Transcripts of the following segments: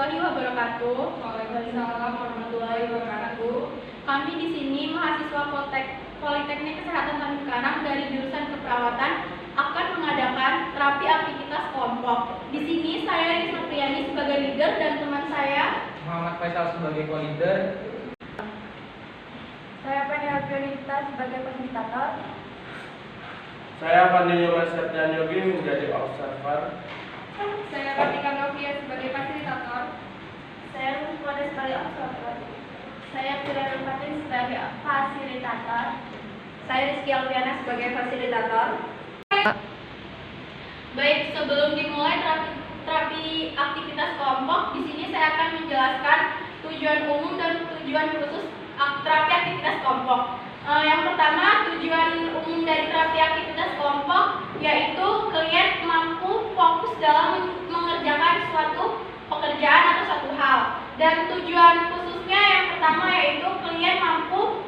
warahmatullahi wabarakatuh. Waalaikumsalam warahmatullahi wabarakatuh. Kami di sini mahasiswa Politeknik Kesehatan Tanjung Karang dari jurusan keperawatan akan mengadakan terapi aktivitas kelompok. Di sini saya Risma Priyani sebagai leader dan teman saya Muhammad Faisal sebagai co-leader. Saya Fania Pionita sebagai fasilitator. Saya Pandi Yoga Septian Yogi menjadi observer. Saya Ratika Novia sebagai fasilitator. Saya Rusmada sebagai observer. Saya Pira Rupatin sebagai fasilitator. Saya Rizky Alfiana sebagai fasilitator. Baik, sebelum dimulai terapi aktivitas kelompok, di sini saya akan menjelaskan tujuan umum dan tujuan khusus terapi aktivitas kelompok. Yang pertama, tujuan umum dari terapi aktivitas kelompok yaitu klien mampu fokus dalam mengerjakan suatu pekerjaan atau suatu hal. Dan tujuan khususnya yang pertama yaitu klien mampu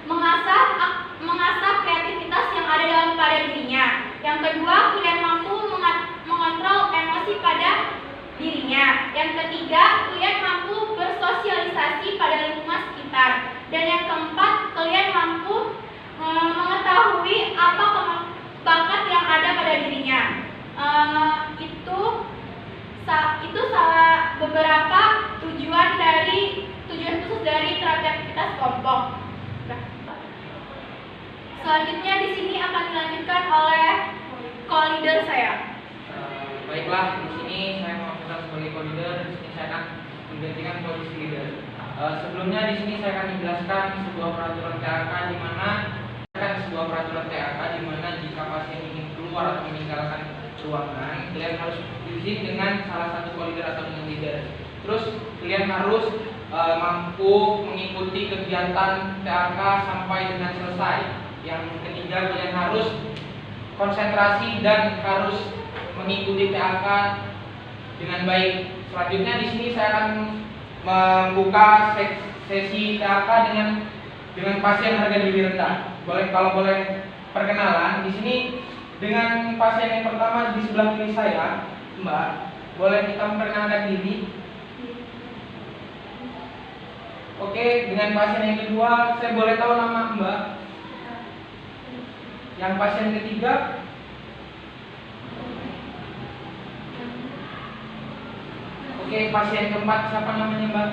mengasah kreativitas yang ada dalam pada dirinya. Yang kedua, klien mampu mengontrol emosi pada dirinya. Yang ketiga, klien mampu bersosialisasi pada lingkungan sekitar. Dan yang keempat, klien mampu mengetahui apa bakat yang ada pada dirinya. Itu salah beberapa tujuan khusus dari terapi aktivitas kelompok. Selanjutnya di sini akan dilanjutkan oleh co-leader saya. Baiklah, di sini saya Muhammad Faisal sebagai co-leader. Di sini saya akan menggantikan posisi leader. Sebelumnya di sini saya akan menjelaskan sebuah peraturan TAK di mana jika pasien ingin keluar atau meninggalkan ruangan, kalian harus izin dengan salah satu co-leader atau dengan leader. Terus kalian harus mampu mengikuti kegiatan TAK sampai dengan selesai. Yang ketiga, kalian harus konsentrasi dan harus mengikuti TAK dengan baik. Selanjutnya di sini saya akan membuka sesi TAK dengan pasien harga diri rendah. Kalau boleh perkenalan di sini dengan pasien yang pertama di sebelah kiri saya, Mbak. Boleh kita memperkenalkan diri? Oke, dengan pasien yang kedua, saya boleh tahu nama Mbak? Yang pasien ketiga? Oke, pasien keempat siapa namanya Mbak?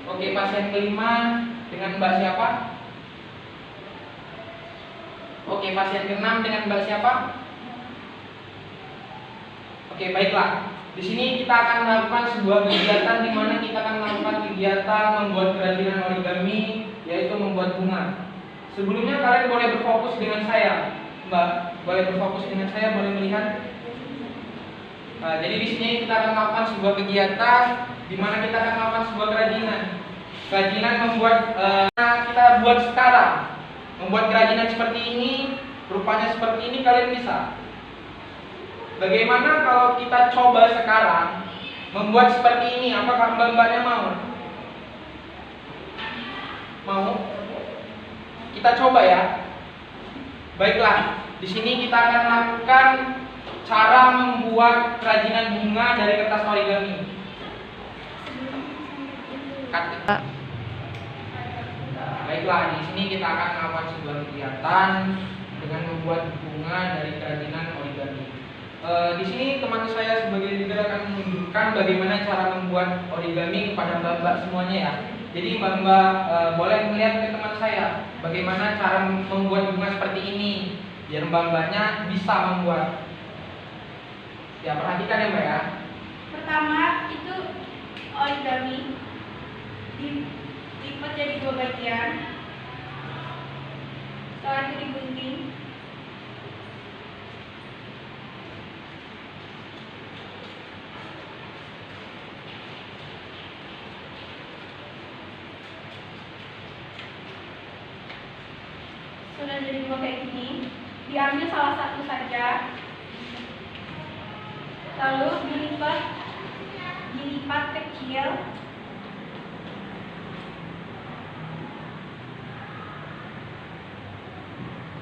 Oke, pasien kelima dengan Mbak siapa? Oke, pasien keenam dengan Mbak siapa? Oke, baiklah. Di sini kita akan melakukan sebuah kegiatan di mana kita akan melakukan kegiatan membuat kerajinan origami, yaitu membuat bunga. Sebelumnya kalian boleh berfokus dengan saya, Mbak. Boleh berfokus dengan saya, boleh melihat. Jadi di sini kita akan melakukan sebuah kegiatan di mana kita akan melakukan sebuah kerajinan. Kerajinan kita buat sekarang. Membuat kerajinan seperti ini, rupanya seperti ini kalian bisa. Bagaimana kalau kita coba sekarang membuat seperti ini? Apakah mbak-mbaknya mau? Mau? Kita coba ya. Baiklah, di sini kita akan melakukan cara membuat kerajinan bunga dari kertas origami. Baiklah, di sini kita akan melakukan sebuah kegiatan dengan membuat bunga dari kerajinan origami. Di sini teman saya sebagai leader akan menunjukkan bagaimana cara membuat origami kepada mbak-mbak semuanya ya. Jadi mbak-mbak boleh melihat ke teman saya bagaimana cara membuat bunga seperti ini biar mbak-mbaknya bisa membuat. Ya, perhatikan ya mbak ya. Pertama itu origami dilipat jadi 2 bagian. Setelah itu digunting. Sudah jadi 2 kayak gini, diambil salah satu saja, lalu dilipat kecil,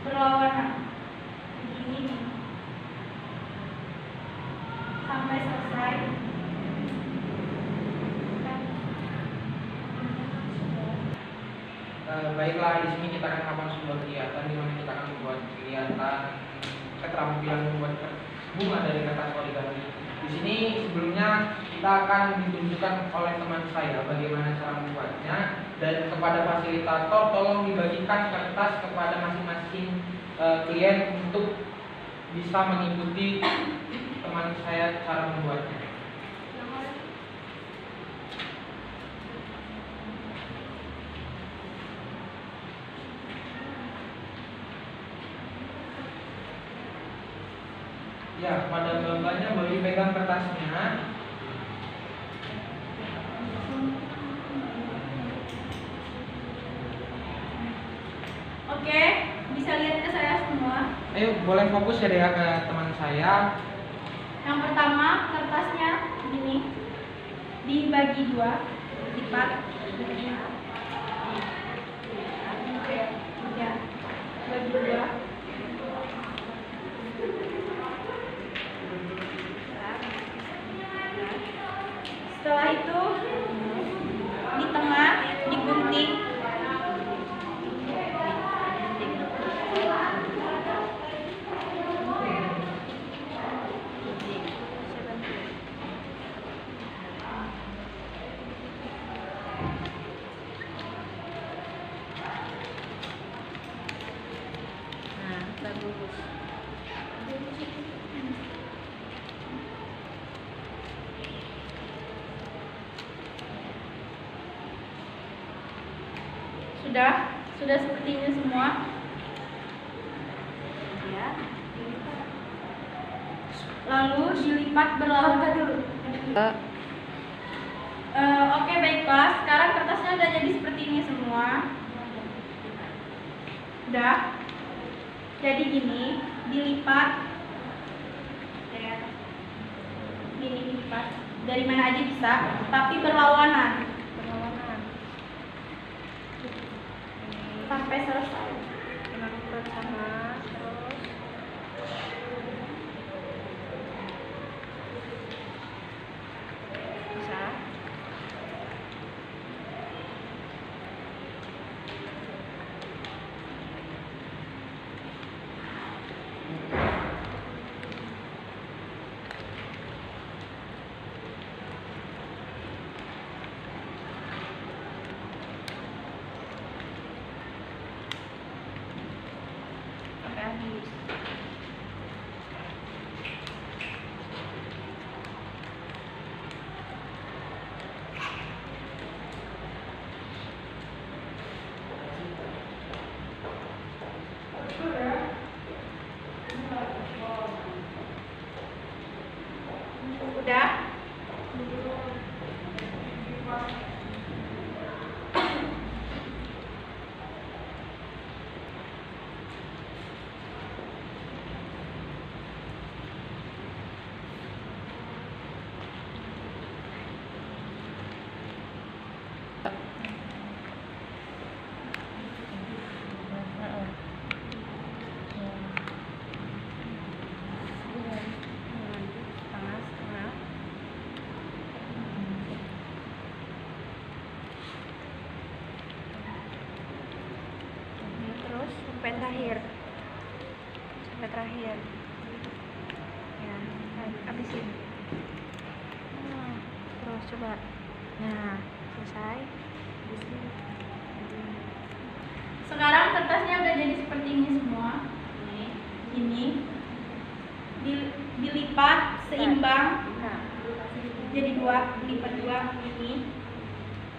berlawanan begini. Baiklah, di sini kita akan melakukan sebuah kegiatan di mana kita akan membuat kegiatan keterampilan membuat bunga dari kertas origami. Di sini sebelumnya kita akan ditunjukkan oleh teman saya bagaimana cara membuatnya, dan kepada fasilitator tolong dibagikan kertas kepada masing-masing klien untuk bisa mengikuti teman saya cara membuatnya. Ya, pada mbak-mbaknya boleh pegang kertasnya. Oke, bisa lihat ke saya semua. Ayo, boleh fokus ya Dea ke teman saya. Yang pertama, kertasnya gini, dibagi dua, lipat. Ya, bagi dua. Setelah itu di tengah digunting. Nah, bagus. Sudah seperti ini semua. Ya. Lalu dilipat berlawanan dulu. Oke, baiklah. Sekarang kertasnya udah jadi seperti ini semua. Udah. Jadi gini, dilipat. Ya. Gini dilipat. Dari mana aja bisa, tapi berlawanan sampai selesai. Yang pertama, terus bisa. Sampai habis. Udah. Setengah. Ini terus sampai terakhir. Ya, habisin. Terus coba. Nah, selesai. Habisin. Sekarang kertasnya udah jadi seperti ini semua. Ini dilipat seimbang. Nah, Jadi dua, lipat dua ini.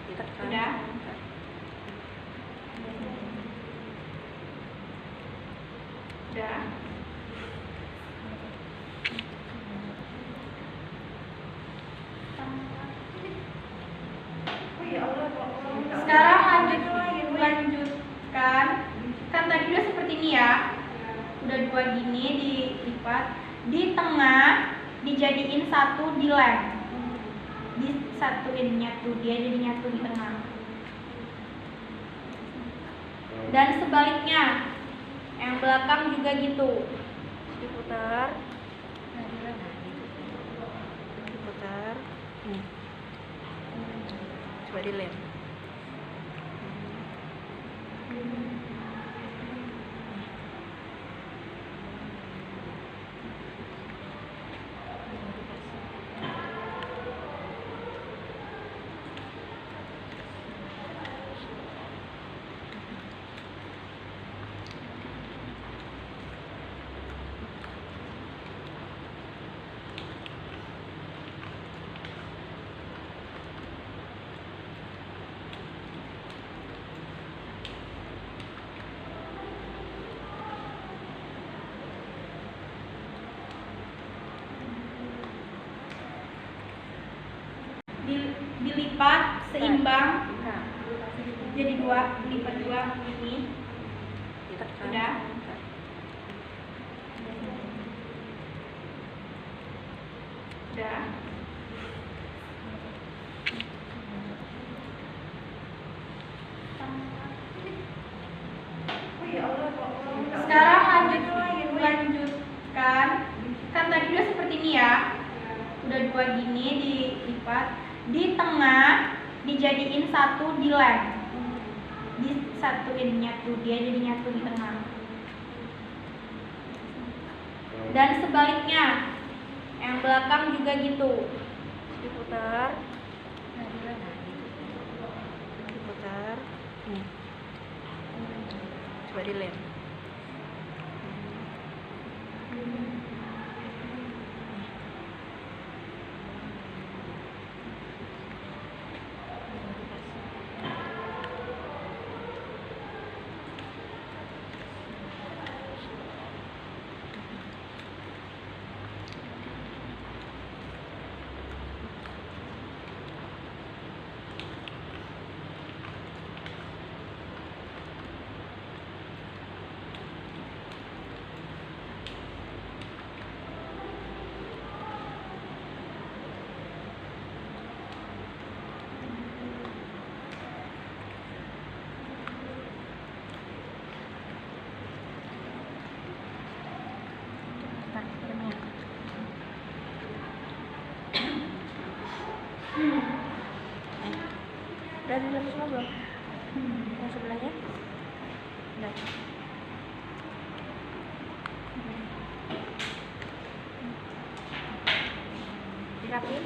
ditekan. Udah. Udah. Sekarang lanjutkan. Kan tadi udah seperti ini ya. Udah dua gini dilipat. Di tengah dijadiin satu dilem. Disatuin nyatu, dia jadi nyatu di tengah. Dan sebaliknya, yang belakang juga gitu. Diputar. Diputar. Coba dilem. dilipat seimbang jadi 2, lipat 2 ini. Udah. Udah. Sekarang lanjutkan. Kan tadi udah seperti ini ya. Udah 2 gini dilipat. Di tengah dijadiin 1 dilem. Disatuin nyatu, dia jadi nyatu di tengah. Dan sebaliknya, yang belakang juga gitu. Diputar. Diputar. Ini. Coba dilem. Udah dilem semua belum? Yang sebelahnya? Udah. Dirapiin.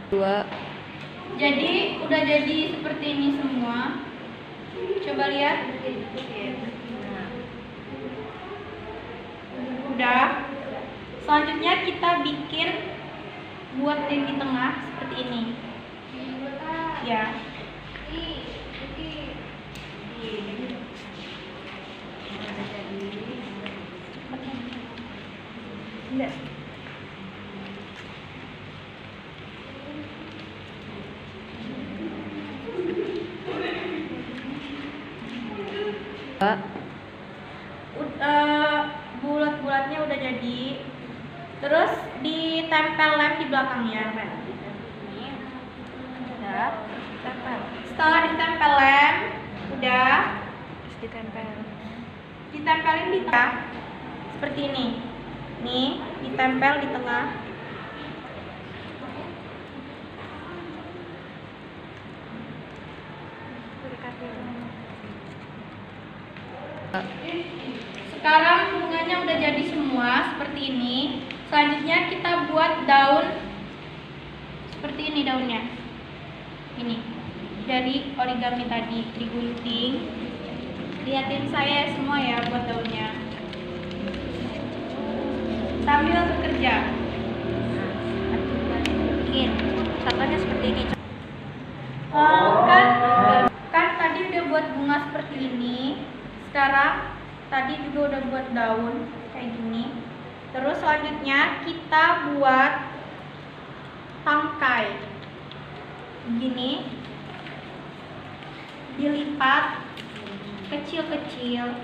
Dua. Jadi udah jadi seperti ini semua. Coba lihat. Udah. Selanjutnya kita bikin buat yang di tengah seperti ini. Ya. Enggak. Bulat-bulatnya udah jadi. Terus ditempel lem di belakangnya. Udah. Tempel. Setelah ditempel lem, udah Terus ditempel. ditempelin di tengah seperti ini. Nih, ditempel di tengah. Sekarang bunganya udah jadi semua seperti ini. Selanjutnya kita buat daun seperti ini daunnya. Ini dari origami tadi digunting. Lihatin saya semua ya buat daunnya. Sambil bekerja. Bikin. Contohnya seperti ini. Kan tadi udah buat bunga seperti ini. Sekarang tadi juga udah buat daun kayak gini. Terus selanjutnya kita buat tangkai. Gini. Dilipat kecil-kecil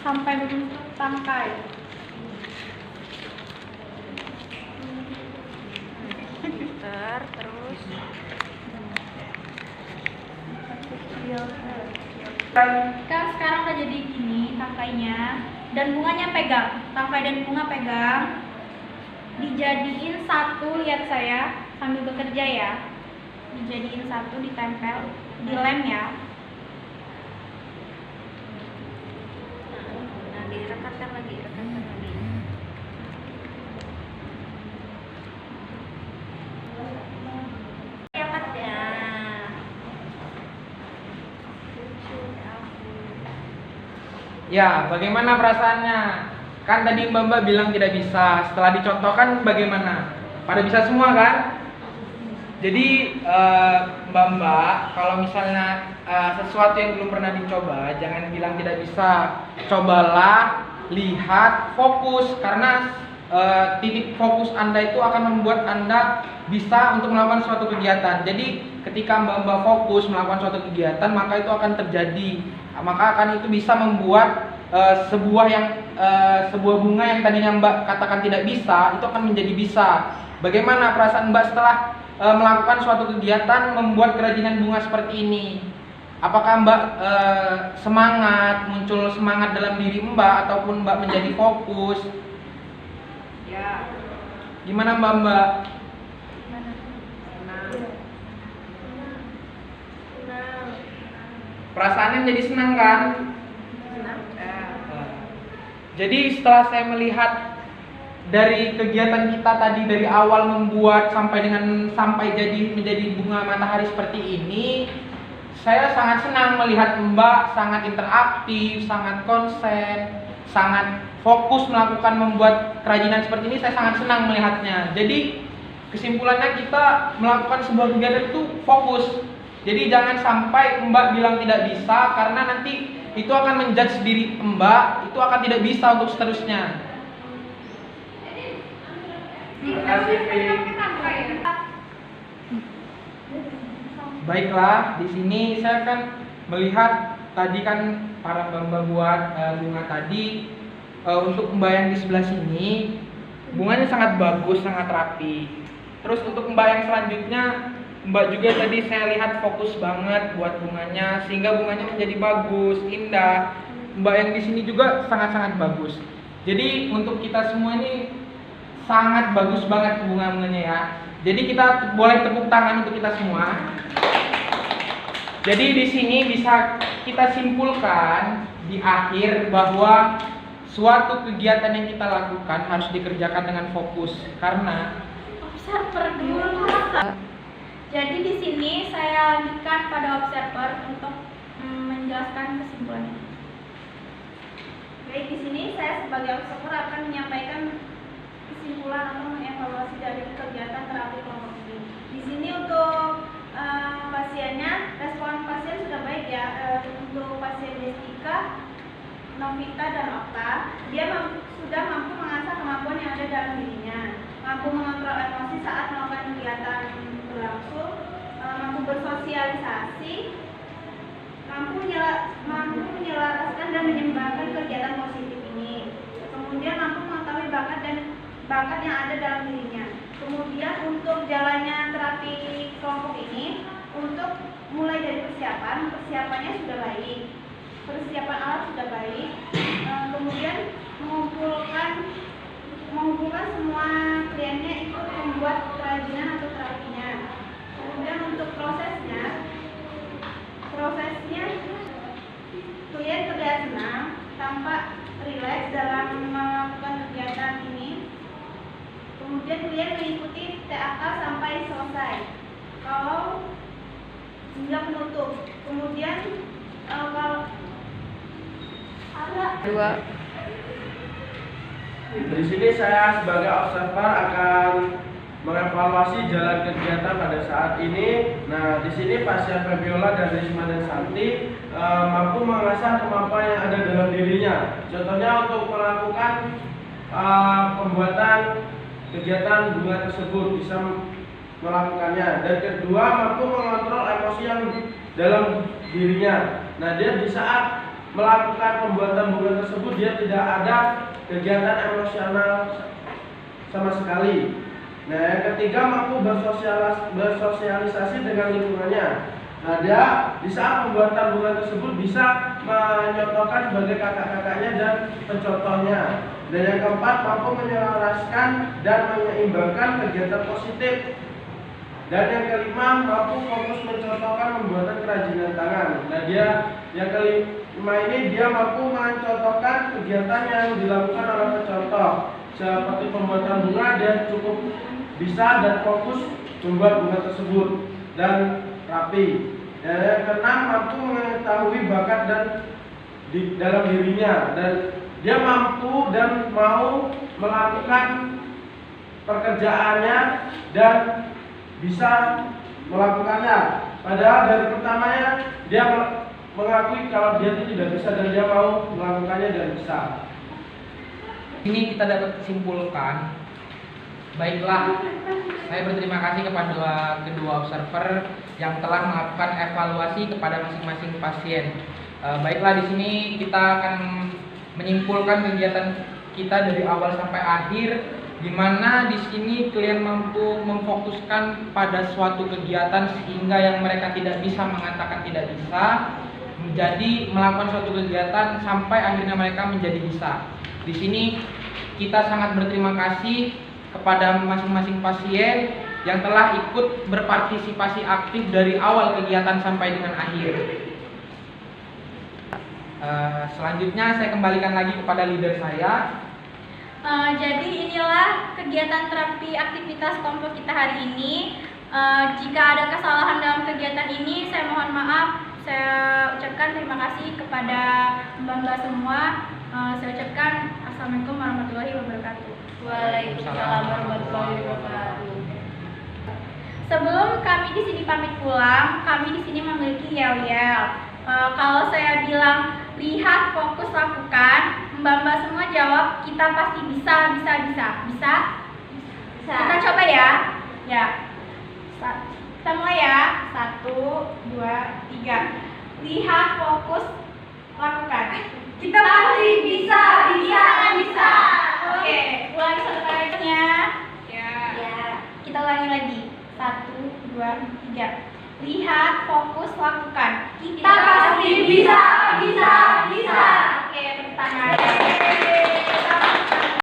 sampai bentuk tangkai. Putar terus. Kan sekarang udah jadi gini tangkainya dan bunganya pegang. Tangkai dan bunga pegang. Dijadiin satu, lihat saya sambil bekerja ya. Dijadiin satu, ditempel, dilem ya. rekatkan lagi. Dapat ya. Ya, bagaimana perasaannya? Kan tadi Mbak bilang tidak bisa. Setelah dicontohkan bagaimana? Pada bisa semua kan? Jadi Mbak, kalau misalnya sesuatu yang belum pernah dicoba, jangan bilang tidak bisa. Cobalah, lihat, fokus, karena titik fokus Anda itu akan membuat Anda bisa untuk melakukan suatu kegiatan. Jadi ketika Mbak fokus melakukan suatu kegiatan, maka itu akan terjadi. Maka akan itu bisa membuat sebuah bunga yang tadinya Mbak katakan tidak bisa, itu akan menjadi bisa. Bagaimana perasaan Mbak setelah melakukan suatu kegiatan membuat kerajinan bunga seperti ini? Apakah Mbak semangat, muncul semangat dalam diri Mbak, ataupun Mbak menjadi fokus? Ya. Gimana Mbak? Perasaannya menjadi senang kan? Jadi setelah saya melihat dari kegiatan kita tadi dari awal membuat sampai jadi menjadi bunga matahari seperti ini, saya sangat senang melihat Mbak sangat interaktif, sangat konsen, sangat fokus membuat kerajinan seperti ini. Saya sangat senang melihatnya. Jadi kesimpulannya kita melakukan sebuah kegiatan itu fokus. Jadi jangan sampai Mbak bilang tidak bisa, karena nanti itu akan menjudge diri Mbak, itu akan tidak bisa untuk seterusnya. Terima kasih, Pink. Baiklah, di sini saya kan melihat tadi kan para Mbak buat bunga tadi. Untuk Mbak yang di sebelah sini, bunganya sangat bagus, sangat rapi. Terus untuk Mbak yang selanjutnya, Mbak juga tadi saya lihat fokus banget buat bunganya, sehingga bunganya menjadi bagus, indah. Mbak yang di sini juga sangat-sangat bagus. Jadi untuk kita semua ini sangat bagus banget bunga-bunganya ya. Jadi kita boleh tepuk tangan untuk kita semua. Jadi di sini bisa kita simpulkan di akhir bahwa suatu kegiatan yang kita lakukan harus dikerjakan dengan fokus, karena Observer dulu. Jadi di sini saya lanjutkan pada observer untuk menjelaskan kesimpulannya. Baik, di sini saya sebagai observer akan menyampaikan kesimpulan atau mengevaluasi dari kegiatan terapi kelompok ini. Di sini untuk pasiennya, respon pasien sudah baik ya. Untuk pasien Jessica, Novita dan Okta, dia sudah mampu mengasah kemampuan yang ada dalam dirinya, mampu mengontrol emosi saat melakukan kegiatan berlangsung, mampu bersosialisasi, mampu menyelaraskan dan menyeimbangkan kegiatan positif ini. Kemudian mampu mengetahui bakat yang ada dalam dirinya. Kemudian untuk jalannya terapi kelompok ini, untuk mulai dari persiapannya sudah baik, persiapan alat sudah baik, kemudian mengumpulkan semua kliennya ikut membuat kerajinan atau terapinya. Kemudian untuk prosesnya klien terlihat senang, tampak rileks dalam melakukan kegiatan ini. Kemudian klien mengikuti TAK sampai selesai. Kalau hingga penutup. Kemudian kalau ada Dua. Di sini saya sebagai observer akan mengevaluasi jalan kegiatan pada saat ini. Nah, di sini pasien Febiola dan Risma dan Santi mampu mengasah kemampuan yang ada dalam dirinya. Contohnya untuk melakukan pembuatan kegiatan bunga tersebut, bisa melakukannya. Dan kedua, mampu mengontrol emosi yang dalam dirinya. Nah, dia di saat melakukan pembuatan bunga tersebut, dia tidak ada kegiatan emosional sama sekali. Nah, yang ketiga, mampu bersosialisasi dengan lingkungannya. Nah, dia di saat pembuatan bunga tersebut bisa menyontohkan sebagai kakak-kakaknya dan pencontohnya. Dan yang keempat, mampu menyelaraskan dan menyeimbangkan kegiatan positif Dan yang kelima, mampu fokus mencontohkan pembuatan kerajinan tangan. Nah, yang kelima ini dia mampu mencontohkan kegiatan yang dilakukan oleh pencontoh. Seperti pembuatan bunga, dia cukup bisa dan fokus membuat bunga tersebut dan rapi. Dan yang keenam, mampu mengetahui bakat dan di dalam dirinya, dan dia mampu dan mau melakukan pekerjaannya dan bisa melakukannya. Padahal dari pertamanya dia mengakui kalau dia itu tidak bisa dan dia mau melakukannya dan bisa. Ini kita dapat simpulkan. Baiklah, saya berterima kasih kepada kedua observer yang telah melakukan evaluasi kepada masing-masing pasien. Baiklah, di sini kita akan menyimpulkan kegiatan kita dari awal sampai akhir, di mana di sini kalian mampu memfokuskan pada suatu kegiatan sehingga yang mereka tidak bisa mengatakan tidak bisa menjadi melakukan suatu kegiatan sampai akhirnya mereka menjadi bisa. Di sini kita sangat berterima kasih kepada masing-masing pasien yang telah ikut berpartisipasi aktif dari awal kegiatan sampai dengan akhir. Selanjutnya saya kembalikan lagi kepada leader saya. Jadi inilah kegiatan terapi aktivitas kelompok kita hari ini. Jika ada kesalahan dalam kegiatan ini, saya mohon maaf. Saya ucapkan terima kasih kepada mbak-mbak semua. Saya ucapkan Assalamualaikum warahmatullahi wabarakatuh. Waalaikumsalam warahmatullahi wabarakatuh. Sebelum kami di sini pamit pulang, kami di sini memiliki yel-yel. Kalau saya bilang lihat, fokus, lakukan, mbak-mbak semua jawab kita pasti bisa. Bisa? Kita coba ya. Ya. Kita mulai ya. 1, 2, 3. Lihat, fokus, lakukan. Kita pasti bisa. Oke, ulangi satu kali ya. Ya. Kita ulangi lagi. 1, 2, 3. Lihat, fokus, lakukan. Kita pasti